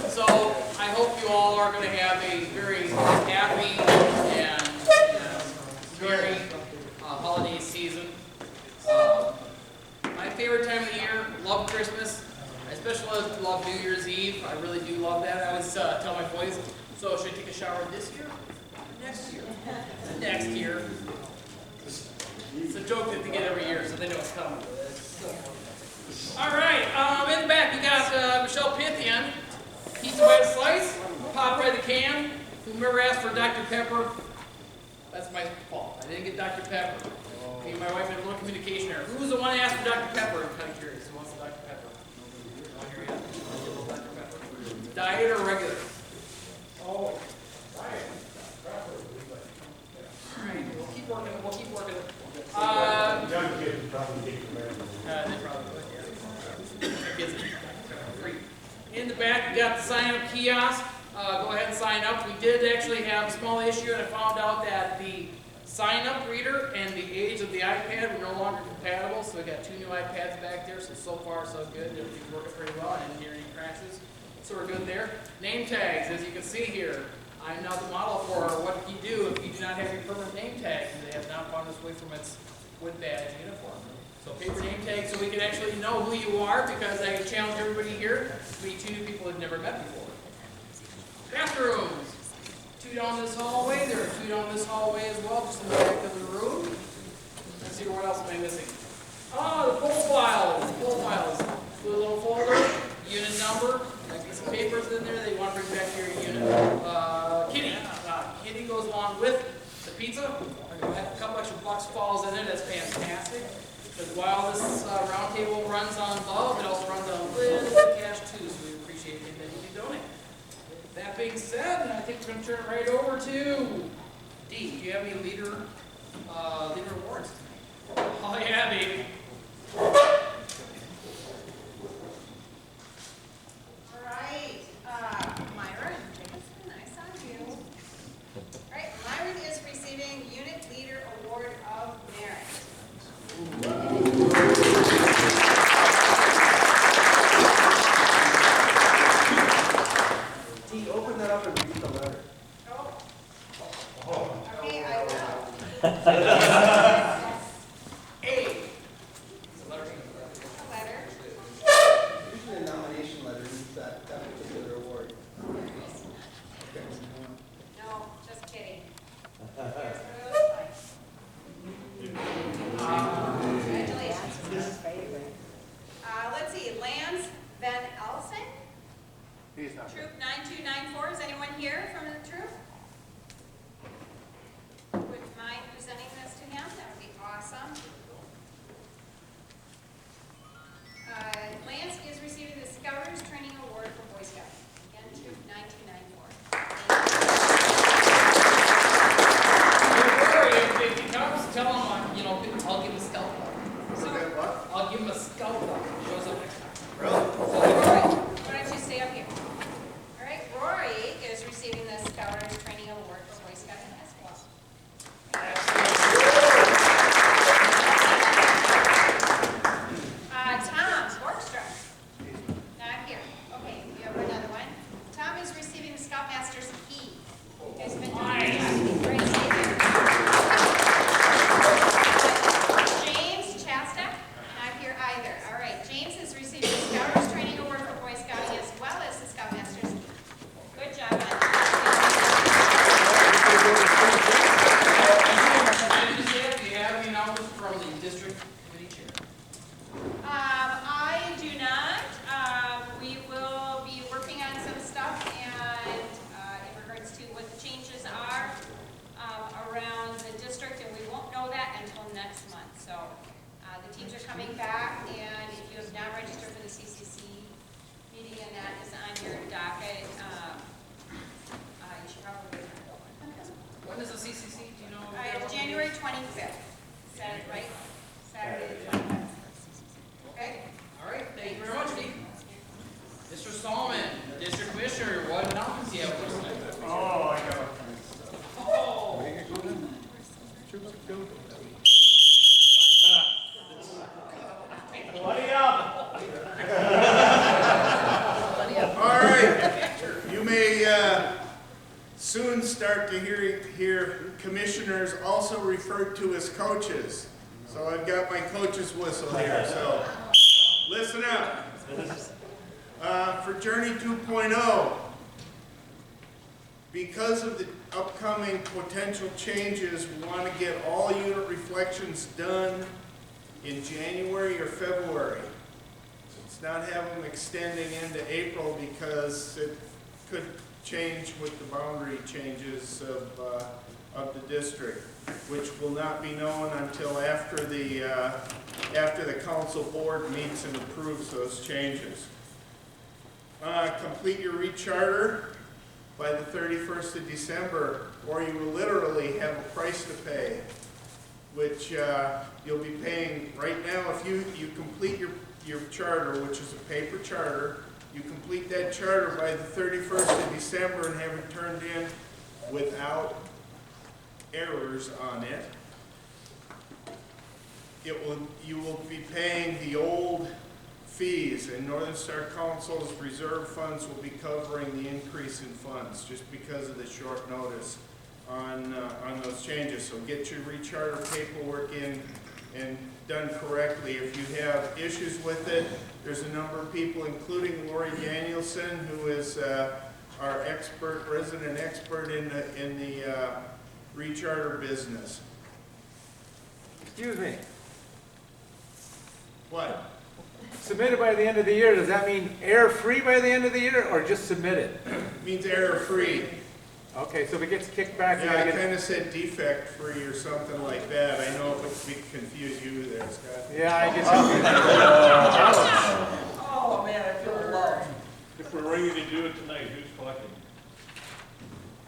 So I hope you all are going to have a very happy and very holiday season. My favorite time of the year, love Christmas. I especially love New Year's Eve. I really do love that. I always tell my boys, so should I take a shower this year? Next year? Next year. It's a joke that they get every year, so they know it's coming. All right, in the back, we got Michelle Pythian. Pizza by the slice, pop by the can. Whomever asked for Dr. Pepper, that's my fault. I didn't get Dr. Pepper. Me and my wife had a little communication error. Who was the one that asked for Dr. Pepper? I'm kind of curious. Who wants the Dr. Pepper? No one here yet? Dr. Pepper. Diet or regular? Oh, diet. All right, we'll keep working. We'll keep working. Young kids probably take the man. They probably would, yeah. Kids are free. In the back, we got the sign-up kiosk. Go ahead and sign up. We did actually have a small issue, and I found out that the sign-up reader and the age of the iPad were no longer compatible, so we got 2 new iPads back there, so far so good. Everything's working pretty well. I didn't hear any crashes, so we're good there. Name tags, as you can see here. I'm now the model for what you do if you do not have your permanent name tag, and they have not found its way from its wood badge uniform. So paper name tag so we can actually know who you are, because I challenge everybody here to meet 2 new people they've never met before. Bathrooms. 2 down this hallway. There are 2 down this hallway as well, just in the back of the room. Let's see, what else am I missing? The poll files. Poll files. Do a little folder, unit number. Might be some papers in there that you want to bring back to your unit. Kitty. Kitty goes along with the pizza. A couple extra bucks falls in it. That's fantastic. Because while this round table runs on love, it also runs on a little bit of cash too. So we appreciate it that you can donate. That being said, I think we're going to turn it right over to Dee. Do you have any leader awards? Oh yeah, baby. All right, Myron, nice on you. All right, Myron is receiving Unit Leader Award of Merit. Dee, open that up and read the letter. Oh. Okay, I will. A. A letter. Usually a nomination letter means that particular award. No, just kidding. Here's what it looks like. Congratulations. Let's see, Lance Van Elsen, He's not. Troop 9294. Is anyone here from the troop? Would you mind presenting this to him? That would be awesome. Lance is receiving the Scouters Training Award for Boy Scouts. Again, Troop 9294. If he comes, tell him, I'll give him a scout bug. I'll give him a scout bug. Shows up next time. Really? So Rory, why don't you stay up here? All right, Rory is receiving the Scouters Training Award for Boy Scouting as well. Tom Borgstrom. Not here. Okay, we have another one. Tom is receiving the Scoutmaster's key. You guys have been doing fantastic. Great. Stay here. James Chastek. Not here either. All right, James is receiving the Scouters Training Award for Boy Scouting as well as the Scoutmaster's key. Good job on that. Do you have any numbers from the district committee chair? I do not. We will be working on some stuff and in regards to what the changes are around the district, and we won't know that until next month. So the teams are coming back, and if you have not registered for the CCC meeting, and that is on your docket, you should probably wait for that. When is the CCC? Do you know? It's January 25th. Is that right? Saturday the 25th. Okay? All right, thank you very much, Steve. Mr. Solomon, District Commissioner, what announcements do you have for us tonight? Oh, I got it. Oh! Buddy up. All right. soon start to hear commissioners also referred to as coaches. So I've got my coach's whistle here, so listen up. For Journey 2.0, because of the upcoming potential changes, we want to get all unit reflections done in January or February. Let's not have them extending into April because it could change with the boundary changes of the district, which will not be known until after the council board meets and approves those changes. Complete your recharter by the 31st of December, or you will literally have a price to pay, which you'll be paying right now. If you complete your charter, which is a paper charter, you complete that charter by the 31st of December and have it turned in without errors on it, you will be paying the old fees, and Northern Star Council's reserve funds will be covering the increase in funds just because of the short notice on those changes. So get your recharter paperwork in and done correctly. If you have issues with it, there's a number of people, including Lori Danielson, who is our resident expert in the recharter business. Excuse me. What? Submitted by the end of the year, does that mean error-free by the end of the year, or just submitted? Means error-free. Okay, so if it gets kicked back, Yeah, I kind of said defect-free or something like that. I know it would confuse you there, Scott. Yeah, I guess. Oh, man, I feel loved. If we're ready to do it tonight, who's collecting?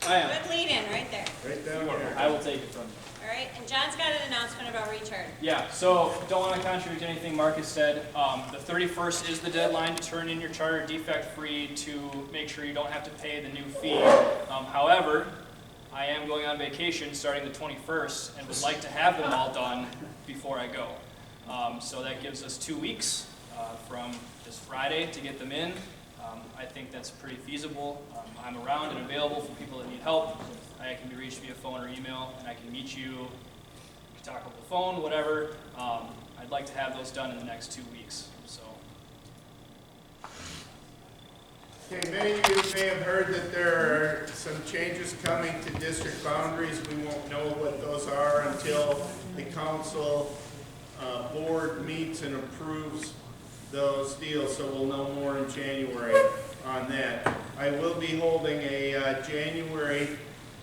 I am. Good lead-in, right there. Right down here. I will take it from you. All right, and John's got an announcement about recharter. Yeah, so don't want to contradict anything Marcus said. The 31st is the deadline to turn in your charter defect-free to make sure you don't have to pay the new fee. However, I am going on vacation starting the 21st and would like to have them all done before I go. So that gives us 2 weeks from this Friday to get them in. I think that's pretty feasible. I'm around and available for people that need help. I can be reached via phone or email, and I can meet you. We can talk over the phone, whatever. I'd like to have those done in the next 2 weeks. So. Okay, many of you may have heard that there are some changes coming to district boundaries. We won't know what those are until the council board meets and approves those deals, so we'll know more in January on that. I will be holding a January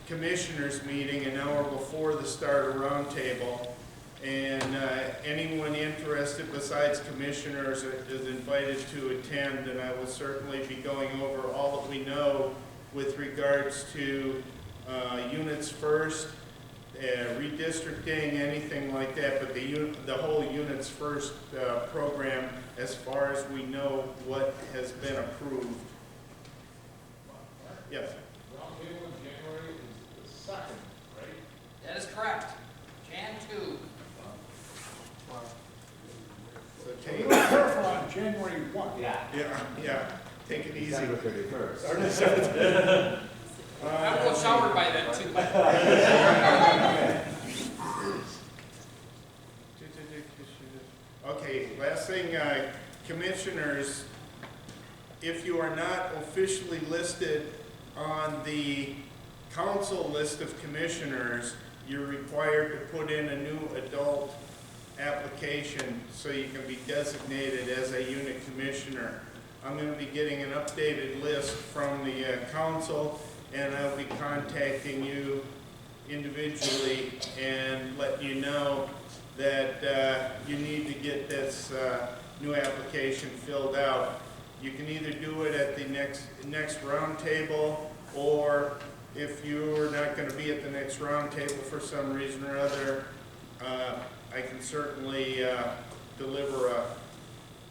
commissioners meeting an hour before the start of roundtable, and anyone interested besides commissioners is invited to attend, and I will certainly be going over all that we know with regards to units first, redistricting, anything like that, but the whole units first program as far as we know what has been approved. Yes. Roundtable in January is the 2nd, right? That is correct. Jan 2. So take, Careful on January 1. yeah, take it easy. December 31st. I will shower by then, too. Okay, last thing, commissioners, if you are not officially listed on the council list of commissioners, you're required to put in a new adult application so you can be designated as a unit commissioner. I'm going to be getting an updated list from the council, and I'll be contacting you individually and letting you know that you need to get this new application filled out. You can either do it at the next roundtable, or if you're not going to be at the next roundtable for some reason or other, I can certainly deliver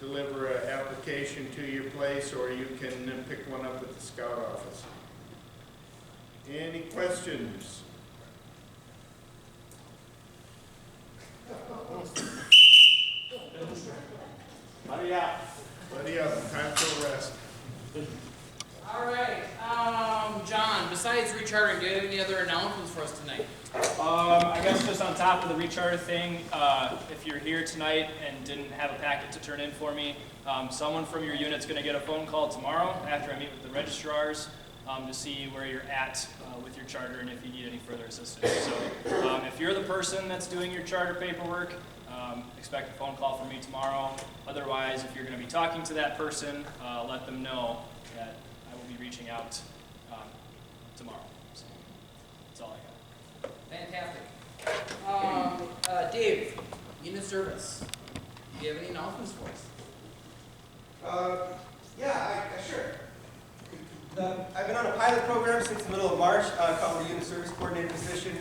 an application to your place, or you can pick one up at the scout office. Any questions? Buddy up. Buddy up, time for a rest. All right, John, besides besides rechartering, do you have any other announcements for us tonight? I guess just on top of the recharter thing, if you're here tonight and didn't have a packet to turn in for me, someone from your unit's going to get a phone call tomorrow after I meet with the registrars to see where you're at with your charter and if you need any further assistance. So if you're the person that's doing your charter paperwork, expect a phone call from me tomorrow. Otherwise, if you're going to be talking to that person, let them know that I will be reaching out tomorrow. So that's all I got. Fantastic. Dave, unit service. Do you have any announcements for us? Sure. I've been on a pilot program since the middle of March called the Unit Service Coordinator position,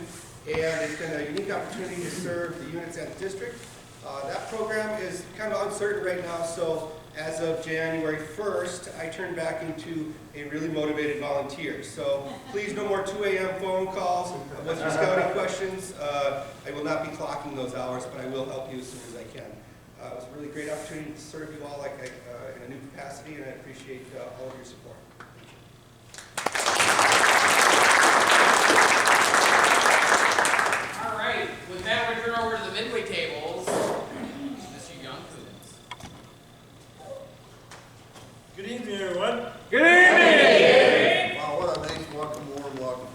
and it's been a unique opportunity to serve the units at the district. That program is kind of uncertain right now, so as of January 1st, I turned back into a really motivated volunteer. So please, no more 2 a.m. phone calls with your scouting questions. I will not be clocking those hours, but I will help you as soon as I can. It was a really great opportunity to serve you all in a new capacity, and I appreciate all of your support. All right, with that, we turn over to the midway tables. Mr. Young, Good evening, everyone. Good evening! Wow, what a nice welcome, warm welcome.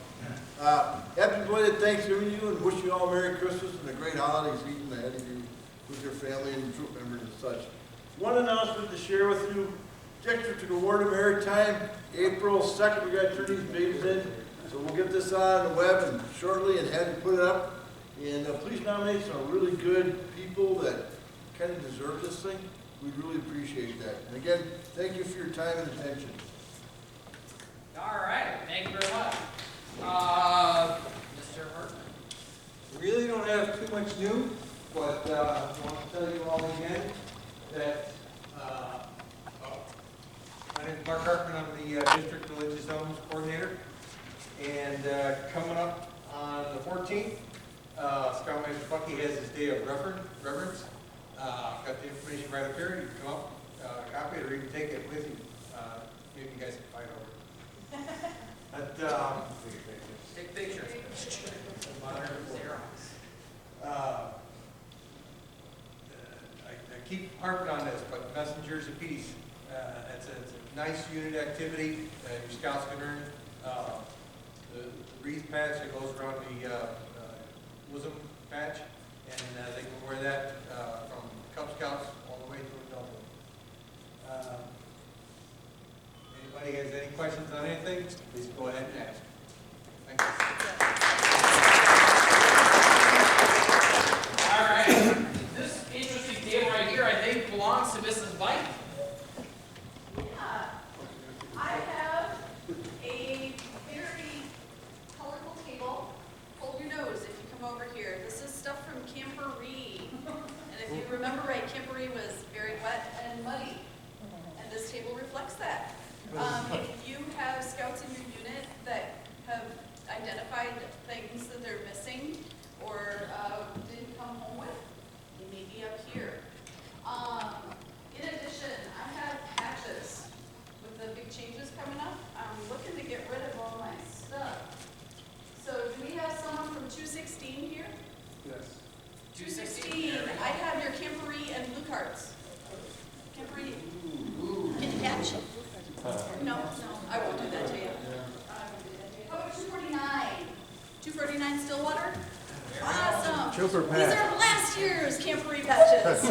Happy belated Thanksgiving to you, and wish you all Merry Christmas and a great holiday season ahead of you with your family and troop members and such. One announcement to share with you. Objective to the Ward of Maritime, April 2nd, we got to turn these babies in. So we'll get this on the web and shortly and have you put it up. And please nominate some really good people that kind of deserve this thing. We'd really appreciate that. And again, thank you for your time and attention. all right, thank you very much. Mr. Hartman. We really don't have too much new, but I want to tell you all again that my name is Mark Hartman. I'm the District Religious Zones Coordinator. And coming up on the 14th, Scoutmaster Bucky has his day of reverence. Got the information right up here. You can come up, copy it, or even take it with you. Maybe you guys can fight over it. But, Take pictures. I keep harping on this, but Messengers of Peace. It's a nice unit activity that your scouts can earn. The wreath patch that goes around the bosom patch, and they can wear that from Cub Scouts all the way to adulthood. Anybody has any questions on anything, please go ahead and ask. Thank you. All right, this interesting table right here, I think, belongs to Mrs. Bite. Yeah, I have a very colorful table. Hold your nose if you come over here. This is stuff from Camporee. And if you remember right, Camporee was very wet and muddy. And this table reflects that. If you have scouts in your unit that have identified things that they're missing or didn't come home with, they may be up here. In addition, I have patches. With the big changes coming up, I'm looking to get rid of all my stuff. So do we have someone from 216 here? Yes. 216, I have your Camporee and blue cards. Camporee. Can you catch? No, I won't do that to you. How about 249? 249 Stillwater? Awesome. Trooper These are last year's Camporee patches.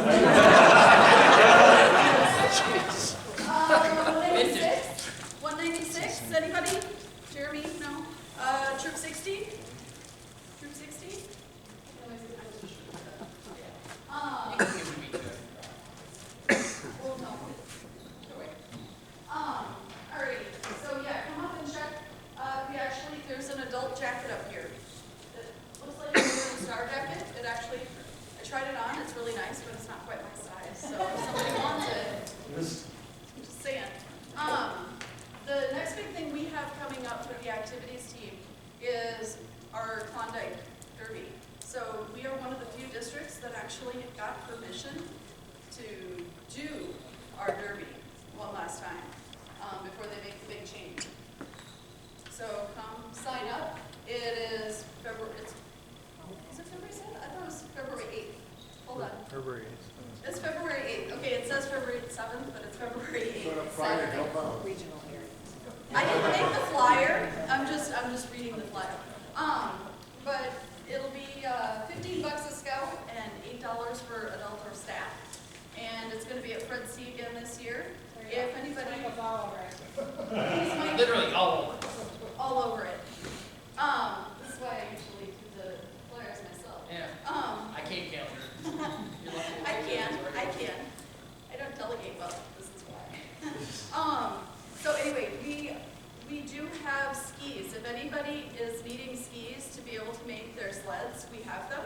196, anybody? Jeremy, no? Troop 60? Troop 60? Well, no. Go away. Alrighty, so yeah, come up and check. There's an adult jacket up here. It looks like a star jacket. It actually, I tried it on, it's really nice, but it's not quite my size. So if somebody wants it, just saying. The next big thing we have coming up for the activities team is our Klondike Derby. So we are one of the few districts that actually got permission to do our derby one last time before they make the big change. So come literally all over. all over it. This is why I usually do the flyers myself. Yeah. I can't calendar. You're lucky. I can. I don't delegate well, this is why. So anyway, we do have skis. If anybody is needing skis to be able to make their sleds, we have them.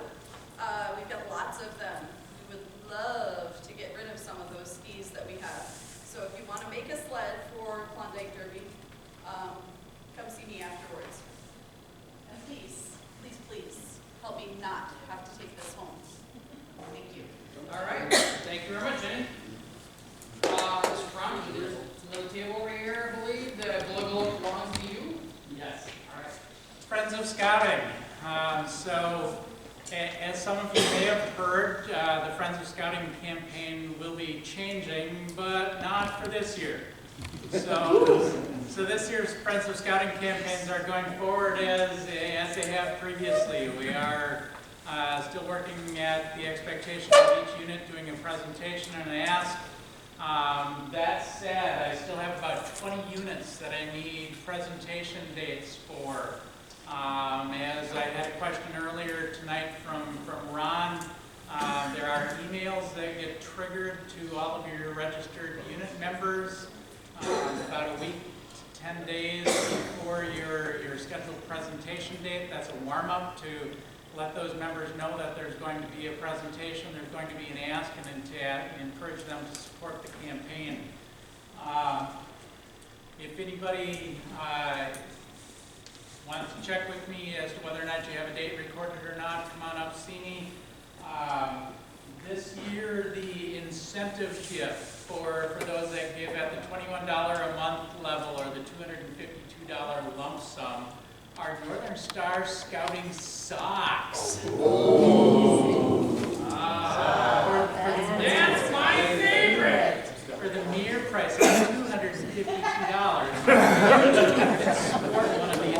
We've got lots of them. We would love to get rid of some of those skis that we have. So if you want to make a sled for Klondike Derby, come see me afterwards. And please, please, please, help me not have to take this home. Thank you. All right. Thank you very much, Jenny. Mr. Brown, there's another table over here, I believe, that belongs to you. Yes. All right. Friends of Scouting. As some of you may have heard, the Friends of Scouting campaign will be changing, but not for this year. So this year's Friends of Scouting campaigns are going forward as they have previously. We are still working at the expectation of each unit doing a presentation and an ask. That said, I still have about 20 units that I need presentation dates for. As I had a question earlier tonight from Ron, there are emails that get triggered to all of your registered unit members about a week to 10 days before your scheduled presentation date. That's a warm-up to let those members know that there's going to be a presentation, there's going to be an ask, and then to encourage them to support the campaign. If anybody wants to check with me as to whether or not you have a date recorded or not, come on up, see me. This year, the incentive gift for those that give at the $21 a month level or the $252 lump sum are Northern Star Scouting socks. That's my favorite! For the mere price of $252, you can sport one of these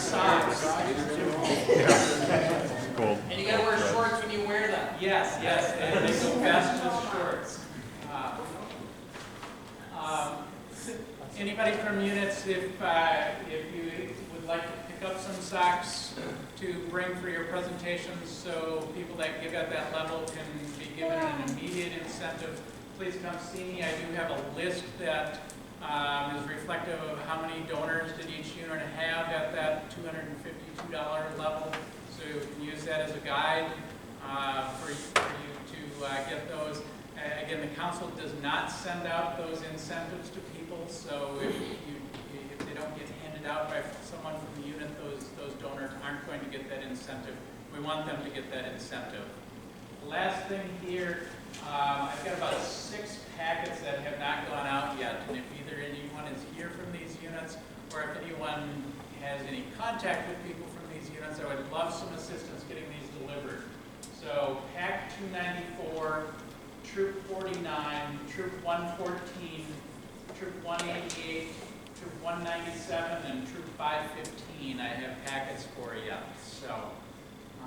socks. Cool. And you gotta wear shorts when you wear them. Yes, and they go best with shorts. Anybody from units, if you would like to pick up some socks to bring for your presentations so people that give at that level can be given an immediate incentive, please come see me. I do have a list that is reflective of how many donors did each unit have at that $252 level. So you can use that as a guide for you to get those. Again, the council does not send out those incentives to people, so if they don't get handed out by someone from the unit, those donors aren't going to get that incentive. We want them to get that incentive. Last thing here, I've got about 6 packets that have not gone out yet, and if either anyone is here from these units, or if anyone has any contact with people from these units, I would love some assistance getting these delivered. So, Pack 294, Troop 49, Troop 114, Troop 188, Troop 197, and Troop 515, I have packets for you. So, I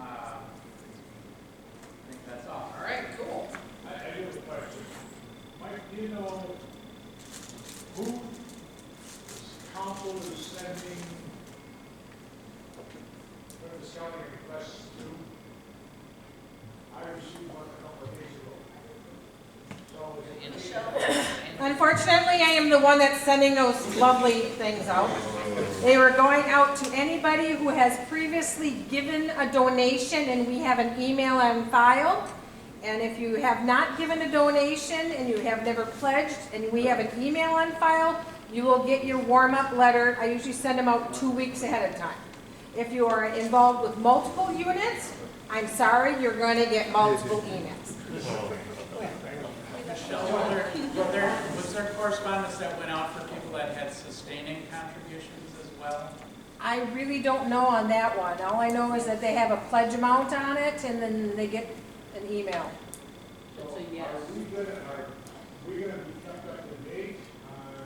think that's all. All right, cool. I do have a question. Mike, do you know who the council is sending the scouting requests to? I received one a couple of days ago. Unfortunately, I am the one that's sending those lovely things out. They were going out to anybody who has previously given a donation, and we have an email on file. And if you have not given a donation and you have never pledged, and we have an email on file, you will get your warm-up letter. I usually send them out 2 weeks ahead of time. If you are involved with multiple units, I'm sorry, you're going to get multiple emails. Was there correspondence that went out for people that had sustaining contributions as well? I really don't know on that one. All I know is that they have a pledge amount on it, and then they get an email. So are we gonna be kept up to date on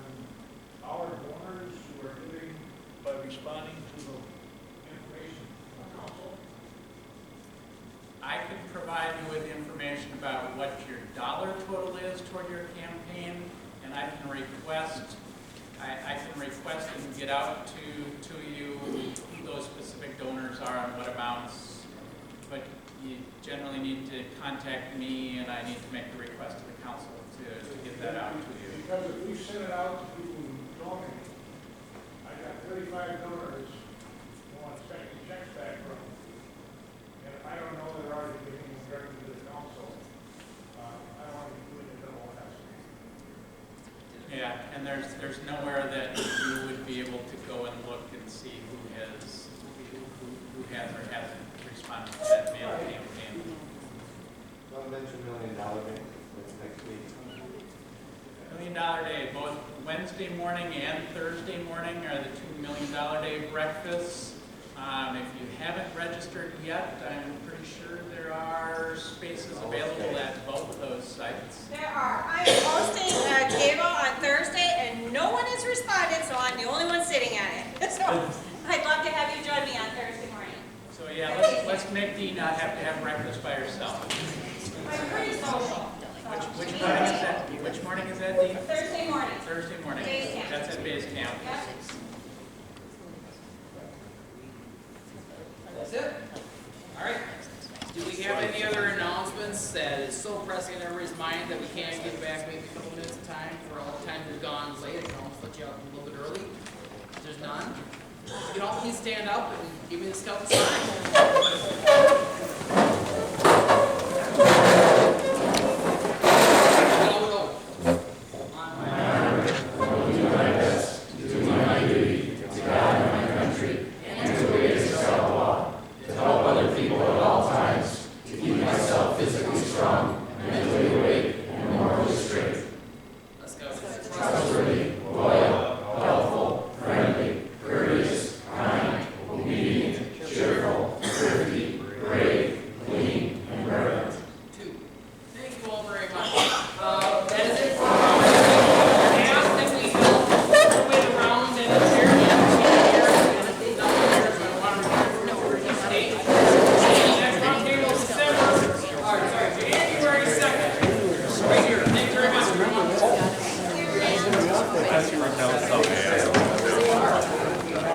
our donors who are giving by responding to the information from council? I can provide you with information about what your dollar total is toward your campaign, and I can request I can request and get out to you who those specific donors are and what amounts, but you generally need to contact me, and I need to make the request to the council to get that out to you. Because if we send it out to people who donate, I got 35 donors who want expecting checks back from them. And if I don't know they're already giving them directly to the council, I don't want to be doing a double estimate. Yeah, and there's nowhere that you would be able to go and look and see who has or hasn't responded to that mail campaign. Don't mention $1 Million Day, that's next week. $1 Million Day, both Wednesday morning and Thursday morning are the $2 Million Day breakfasts. If you haven't registered yet, I'm pretty sure there are spaces available at both of those sites. There are. I'm hosting a table on Thursday, and no one has responded, so I'm the only one sitting at it. So I'd love to have you join me on Thursday morning. So yeah, let's make Dee not have to have breakfast by herself. I'm pretty social. Which morning is that? Which morning is that, Dee? Thursday morning. Thursday morning. Base camp. That's at base camp. Yep. That's it? All right. Do we have any other announcements that is so pressing in everybody's mind that we can't get back maybe a couple minutes of time for all the time we've gone late? I can almost let you out a little bit early. If there's none, you can all please stand up and give me the scout sign.